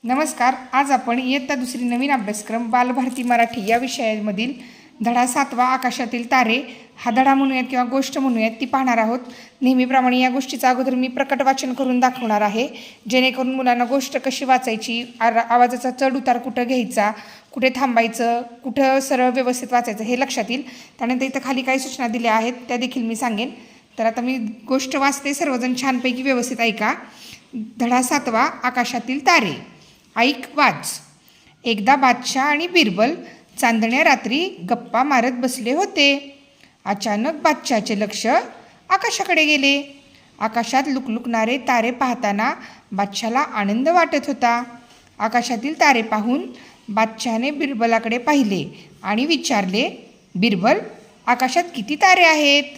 नमस्कार. आज आपण इयत्ता दुसरी नवीन अभ्यासक्रम बालभारती मराठी या विषयामधील धडा 7वा आकाशातील तारे हा धडा म्हणूयात किंवा गोष्ट म्हणूयात ती पाहणार आहोत. नेहमीप्रमाणे या गोष्टीचं अगोदर मी प्रकट वाचन करून दाखवणार आहे, जेणेकरून मुलांना गोष्ट कशी वाचायची, आवाजाचा चढ उतार कुठं घ्यायचा, कुठे थांबायचं, कुठं सरळ व्यवस्थित वाचायचं हे लक्षात येईल. त्यानंतर इथं खाली काही सूचना दिल्या आहेत त्या देखील मी सांगेन. तर आता मी गोष्ट वाचते, सर्वजण छानपैकी व्यवस्थित ऐका. धडा 7वा आकाशातील तारे. ऐक वाच. एकदा बादशाह आणि बिरबल चांदण्या रात्री गप्पा मारत बसले होते. अचानक बादशाहचे लक्ष आकाशाकडे गेले. आकाशात लुकलुकणारे तारे पाहताना बादशाहला आनंद वाटत होता. आकाशातील तारे पाहून बादशाहने बिरबलाकडे पाहिले आणि विचारले, बिरबल, आकाशात किती तारे आहेत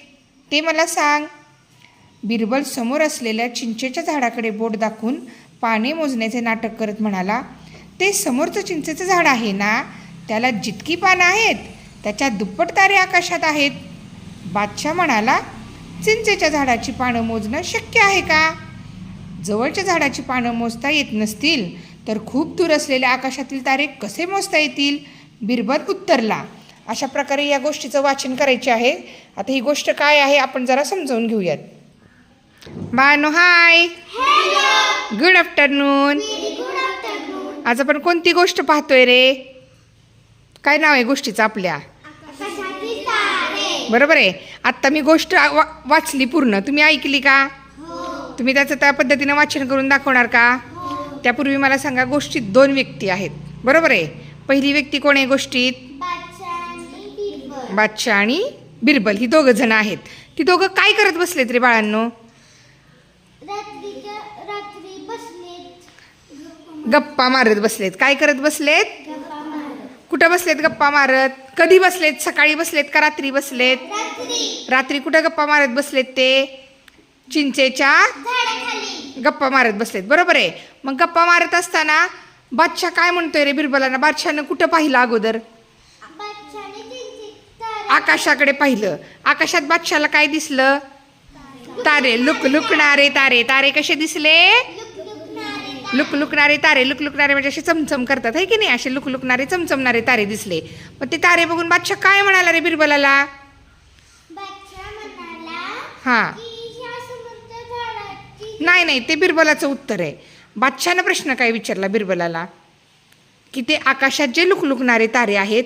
ते मला सांग. बिरबल समोर असलेल्या चिंचेच्या झाडाकडे बोट दाखवून पाने मोजण्याचे नाटक करत म्हणाला, ते समोरचं चिंचेचं झाड आहे ना, त्याला जितकी पानं आहेत त्याच्या दुप्पट तारे आकाशात आहेत. बादशाह म्हणाला, चिंचेच्या झाडाची पानं मोजणं शक्य आहे का? जवळच्या झाडाची पानं मोजता येत नसतील तर खूप दूर असलेल्या आकाशातील तारे कसे मोजता येतील? बिरबल उत्तरला. अशा प्रकारे या गोष्टीचं वाचन करायचे आहे. आता ही गोष्ट काय आहे आपण जरा समजावून घेऊयात. बानो हाय, गुड आफ्टरनून. आज आपण कोणती गोष्ट पाहतोय रे? काय नाव आहे गोष्टीचं आपल्या? बरोबर आहे. आत्ता मी गोष्ट वाचली पूर्ण, तुम्ही ऐकली का? तुम्ही त्याचं त्या पद्धतीनं वाचन करून दाखवणार का? त्यापूर्वी मला सांगा, गोष्टीत 2 व्यक्ती आहेत, बरोबर आहे. पहिली व्यक्ती कोण आहे गोष्टीत? बादशाह आणि बिरबल ही दोघं जण आहेत. ती दोघं काय करत बसलेत रे बाळांनो? गप्पा मारत बसलेत. काय करत बसलेत? कुठं बसलेत गप्पा मारत? कधी बसलेत? सकाळी बसलेत का रात्री बसलेत? रात्री. कुठं गप्पा मारत बसलेत? ते चिंचेच्या गप्पा मारत बसलेत, बरोबर आहे. मग गप्पा मारत असताना बादशाह काय म्हणतोय रे बिरबलांना? बादशाहनं कुठं पाहिलं अगोदर? आकाशाकडे पाहिलं. आकाशात बादशाहला काय दिसलं? तारे, लुकलुकणारे तारे. तारे कसे दिसले? लुकलुकणारे तारे. लुकलुकणारे म्हणजे असे चमचम करतात, है की नाही? असे लुकलुकणारे चमचमणारे तारे दिसले. मग ते तारे बघून बादशाह काय म्हणाला रे बिरबलाला? हां, नाही, ते बिरबलाचं उत्तर आहे. बादशाहनं प्रश्न काय विचारला बिरबलाला, की ते आकाशात जे लुकलुकणारे तारे आहेत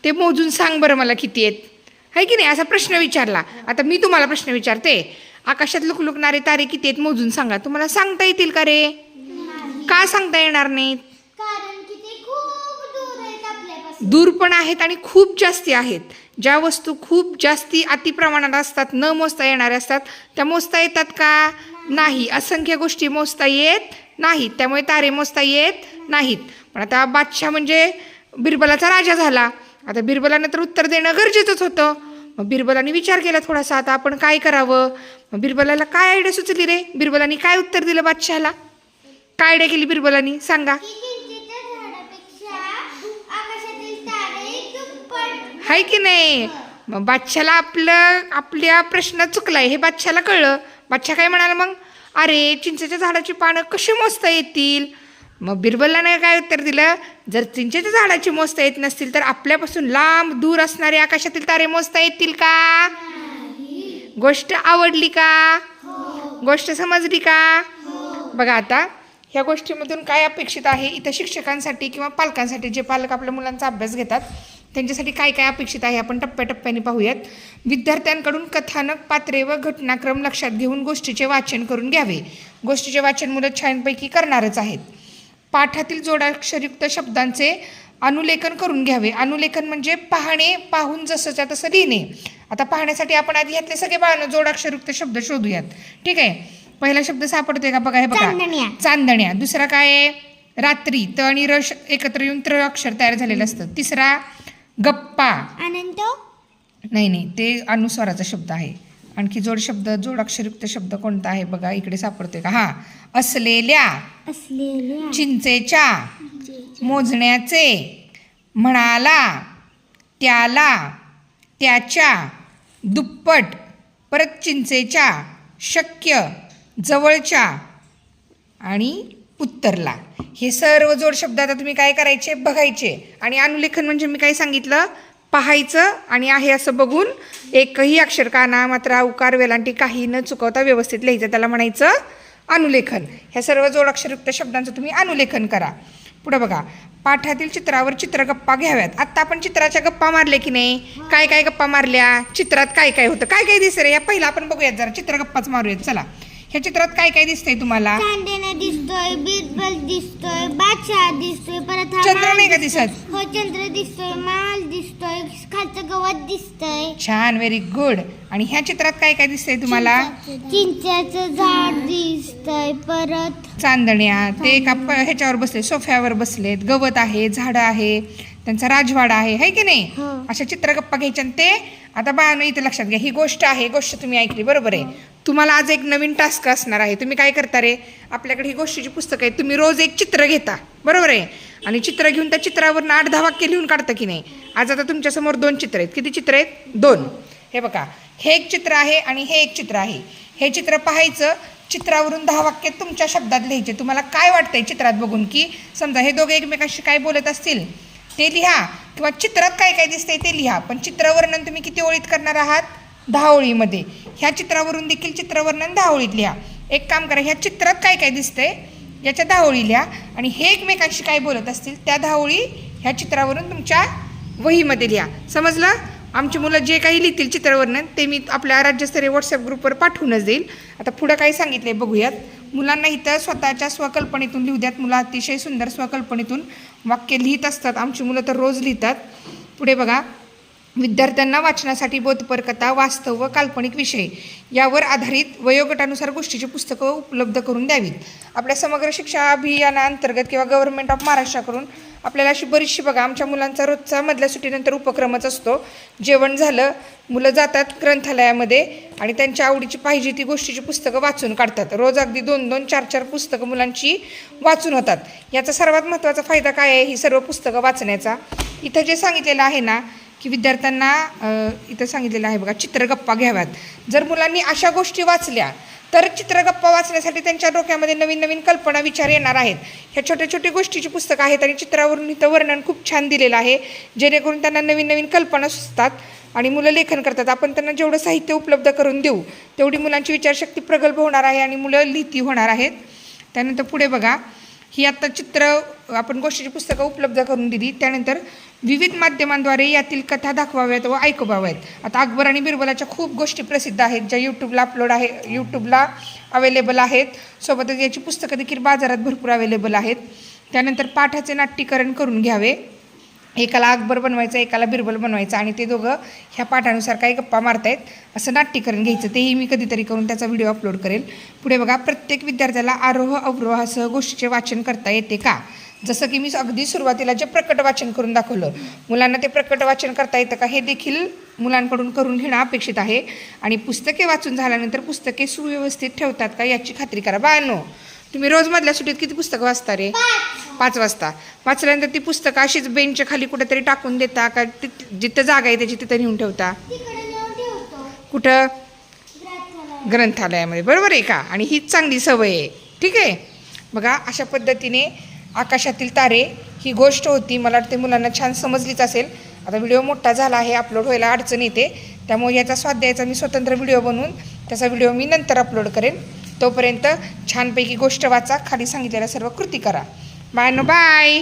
ते मोजून सांग बरं मला किती आहेत, है की नाही? असा प्रश्न विचारला. आता मी तुम्हाला प्रश्न विचारते, आकाशात लुकलुकणारे तारे किती आहेत मोजून सांगा. तुम्हाला सांगता येतील का रे? का सांगता येणार नाहीत? दूर पण आहेत आणि खूप जास्ती आहेत. ज्या वस्तू खूप जास्ती अतिप्रमाणात असतात, न मोजता येणाऱ्या असतात, त्या मोजता येतात का? नाही. असंख्य गोष्टी मोजता येत नाहीत, त्यामुळे तारे मोजता येत नाहीत. पण आता बादशाह म्हणजे बिरबलाचा राजा झाला. आता बिरबलानं तर उत्तर देणं गरजेचंच होतं. मग बिरबलाने विचार केला थोडासा, आता आपण काय करावं? मग बिरबलाला काय आयडिया सुचली रे? बिरबलाने काय उत्तर दिलं बादशाहला? काय आयडिया केली बिरबलानी? सांगा. हाय की नाही? मग बादशाहला आपल्या प्रश्न चुकलाय हे बादशाहला कळलं. बादशाह काय म्हणाला मग? अरे, चिंचेच्या झाडाची पानं कशी मोजता येतील? मग बिरबलाने काय उत्तर दिलं? जर चिंचेच्या झाडाची मोजता येत नसतील तर आपल्यापासून लांब दूर असणारे आकाशातील तारे मोजता येतील का? गोष्ट आवडली का? गोष्ट समजली का? बघा आता ह्या गोष्टीमधून काय अपेक्षित आहे इथं शिक्षकांसाठी किंवा पालकांसाठी, जे पालक आपल्या मुलांचा अभ्यास घेतात त्यांच्यासाठी काय काय अपेक्षित आहे आपण टप्प्याटप्प्याने पाहूयात. विद्यार्थ्यांकडून कथानक, पात्रे व घटनाक्रम लक्षात घेऊन गोष्टीचे वाचन करून घ्यावे. गोष्टीचे वाचन मुलं छानपैकी करणारच आहेत. पाठातील जोडाक्षरयुक्त शब्दांचे अनुलेखन करून घ्यावे. अनुलेखन म्हणजे पाहणे, पाहून जसंच्या तसं लिहिणे. आता पाहण्यासाठी आपण आधी यातले सगळे बाळांनो जोडाक्षरयुक्त शब्द शोधूयात. ठीक आहे. पहिला शब्द सापडतोय का? बघा, हे बघा, चांदण्या. दुसरा काय आहे? रात्री. त आणि र एकत्र येऊन त्र अक्षर तयार झालेलं असतं. तिसरा गप्पा. अनंत नाही, ते अनुस्वाराचा शब्द आहे. आणखी जोडाक्षरयुक्त शब्द कोणता आहे? बघा, इकडे सापडतोय का? हा, असलेल्या, चिंचेच्या, मोजण्याचे, म्हणाला, त्याला, त्याच्या, दुप्पट, परत चिंचेच्या, शक्य, जवळच्या आणि उत्तरला. हे सर्व जोड शब्द आता तुम्ही काय करायचे, बघायचे. आणि अनुलेखन म्हणजे मी काय सांगितलं, पाहायचं आणि आहे असं बघून एकही अक्षर, काना, मात्रा, उकार, वेलांटी काही न चुकवता व्यवस्थित लिहायचं, त्याला म्हणायचं अनुलेखन. ह्या सर्व जोडाक्षरयुक्त शब्दांचं तुम्ही अनुलेखन करा. पुढे बघा, पाठातील चित्रावर चित्रगप्पा घ्याव्यात. आत्ता आपण चित्राच्या गप्पा मारल्या की नाही, काय काय गप्पा मारल्या, चित्रात काय काय होतं, काय काय दिसतं रे, या पहिला आपण बघूयात, जरा चित्रगप्पाच मारूयात. चला, ह्या चित्रात काय काय दिसतंय तुम्हाला? चांदण्या दिसतोय, बिरबल दिसतोय, बादशाह दिसतोय, परत चंद्र नाही का दिसत? हो, चंद्र दिसतोय, माल दिसतोय, खालचं गवत दिसतंय. छान, व्हेरी गुड. आणि ह्या चित्रात काय काय दिसतंय तुम्हाला? चिंचेचं झाड दिसतंय, परत चांदण्या, ते एका ह्याच्यावर बसले, सोफ्यावर बसलेत, गवत आहे, झाडं आहे, त्यांचा राजवाडा आहे की नाही? अशा चित्रगप्पा घ्यायच्या. आणि ते आता बाळांनो इथे लक्षात घ्या, ही गोष्ट आहे, गोष्ट तुम्ही ऐकली बरोबर आहे. तुम्हाला आज एक नवीन टास्क असणार आहे. तुम्ही काय करता रे, आपल्याकडे ही गोष्टीची पुस्तकं आहेत, तुम्ही रोज एक चित्र घेता बरोबर आहे. आणि चित्र घेऊन त्या चित्रावर 8-10 वाक्य लिहून काढता की नाही. आज आता तुमच्यासमोर 2 चित्र आहेत. किती चित्र आहेत? 2. हे बघा, हे एक चित्र आहे आणि हे एक चित्र आहे. हे चित्र पाहायचं, चित्रावरून 10 वाक्य तुमच्या शब्दात लिहायचे. तुम्हाला काय वाटतंय चित्रात बघून, की समजा हे दोघे एकमेकांशी काय बोलत असतील ते लिहा, किंवा चित्रात काय काय दिसतंय ते लिहा. पण चित्रवर्णन तुम्ही किती ओळीत करणार आहात? 10 ओळीमध्ये. ह्या चित्रावरून देखील चित्रवर्णन 10 ओळीत लिहा. एक काम करा, ह्या चित्रात काय काय दिसतंय याच्या 10 ओळी लिहा, आणि हे एकमेकांशी काय बोलत असतील त्या 10 ओळी ह्या चित्रावरून तुमच्या वहीमध्ये लिहा. समजलं? आमची मुलं जे काही लिहितील चित्रवर्णन ते मी आपल्या राज्यस्तरीय व्हॉट्सअप ग्रुपवर पाठवूनच देईल. आता पुढं काय सांगितलंय बघूयात. मुलांना इथं स्वतःच्या स्वकल्पनेतून लिहू द्यात. मुलं अतिशय सुंदर स्वकल्पनेतून वाक्य लिहित असतात. आमची मुलं तर रोज लिहितात. पुढे बघा, विद्यार्थ्यांना वाचनासाठी बोधपर कथा, वास्तव व काल्पनिक विषय यावर आधारित वयोगटानुसार गोष्टीची पुस्तकं उपलब्ध करून द्यावीत. आपल्या समग्र शिक्षा अभियानाअंतर्गत किंवा गव्हर्नमेंट ऑफ महाराष्ट्राकडून आपल्याला अशी बरीचशी बघा, आमच्या मुलांचा रोजचा मधल्या सुट्टीनंतर उपक्रमच असतो. जेवण झालं, मुलं जातात ग्रंथालयामध्ये आणि त्यांच्या आवडीची पाहिजे ती गोष्टीची पुस्तकं वाचून काढतात. रोज अगदी 2-2, 4-4 पुस्तकं मुलांची वाचून होतात. याचा सर्वात महत्त्वाचा फायदा काय आहे, ही सर्व पुस्तकं वाचण्याचा? इथं जे सांगितलेलं आहे ना, की विद्यार्थ्यांना इथं सांगितलेलं आहे बघा, चित्रगप्पा घ्याव्यात. जर मुलांनी अशा गोष्टी वाचल्या तर चित्रगप्पा वाचण्यासाठी त्यांच्या डोक्यामध्ये नवीन नवीन कल्पना, विचार येणार आहेत. ह्या छोट्या छोट्या गोष्टीची पुस्तकं आहेत आणि चित्रावरून इथं वर्णन खूप छान दिलेलं आहे, जेणेकरून त्यांना नवीन नवीन कल्पना सुचतात आणि मुलं लेखन करतात. आपण त्यांना जेवढं साहित्य उपलब्ध करून देऊ तेवढी मुलांची विचारशक्ती प्रगल्भ होणार आहे आणि मुलं लिहिती होणार आहेत. त्यानंतर पुढे बघा, ही आत्ता चित्र आपण गोष्टीची पुस्तकं उपलब्ध करून दिली. त्यानंतर विविध माध्यमांद्वारे यातील कथा दाखवाव्यात व ऐकवाव्यात. आता अकबर आणि बिरबलाच्या खूप गोष्टी प्रसिद्ध आहेत, ज्या यूट्यूबला अवेलेबल आहेत. सोबतच याची पुस्तकं देखील बाजारात भरपूर अवेलेबल आहेत. त्यानंतर पाठाचे नाट्यीकरण करून घ्यावे. एकाला अकबर बनवायचं, एकाला बिरबल बनवायचं आणि ते दोघं ह्या पाठानुसार काही गप्पा मारतायत असं नाट्यीकरण घ्यायचं. तेही मी कधीतरी करून त्याचा व्हिडिओ अपलोड करेल. पुढे बघा, प्रत्येक विद्यार्थ्याला आरोह अवरोहासह गोष्टीचे वाचन करता येते का? जसं की मी अगदी सुरुवातीला जे प्रकट वाचन करून दाखवलं, मुलांना ते प्रकट वाचन करता येतं का हे देखील मुलांकडून करून घेणं अपेक्षित आहे. आणि पुस्तके वाचून झाल्यानंतर पुस्तके सुव्यवस्थित ठेवतात का याची खात्री करा. बाळांनो, तुम्ही रोज मधल्या सुट्टीत किती पुस्तकं वाचता रे? 5 वाजता. वाचल्यानंतर ती पुस्तकं अशीच बेंचच्या खाली कुठेतरी टाकून देता का जिथं जागा आहे त्याची तिथं नेऊन ठेवता? कुठं? ग्रंथालयामध्ये. बरोबर आहे का? आणि हीच चांगली सवय आहे. ठीक आहे. बघा, अशा पद्धतीने आकाशातील तारे ही गोष्ट होती. मला वाटते मुलांना छान समजलीच असेल. आता व्हिडिओ मोठा झाला आहे, अपलोड व्हायला अडचण येते, त्यामुळे याचा स्वाध्यायाचा मी स्वतंत्र व्हिडिओ बनवून त्याचा व्हिडिओ मी नंतर अपलोड करेन. तोपर्यंत छानपैकी गोष्ट वाचा, खाली सांगितलेल्या सर्व कृती करा. बाय.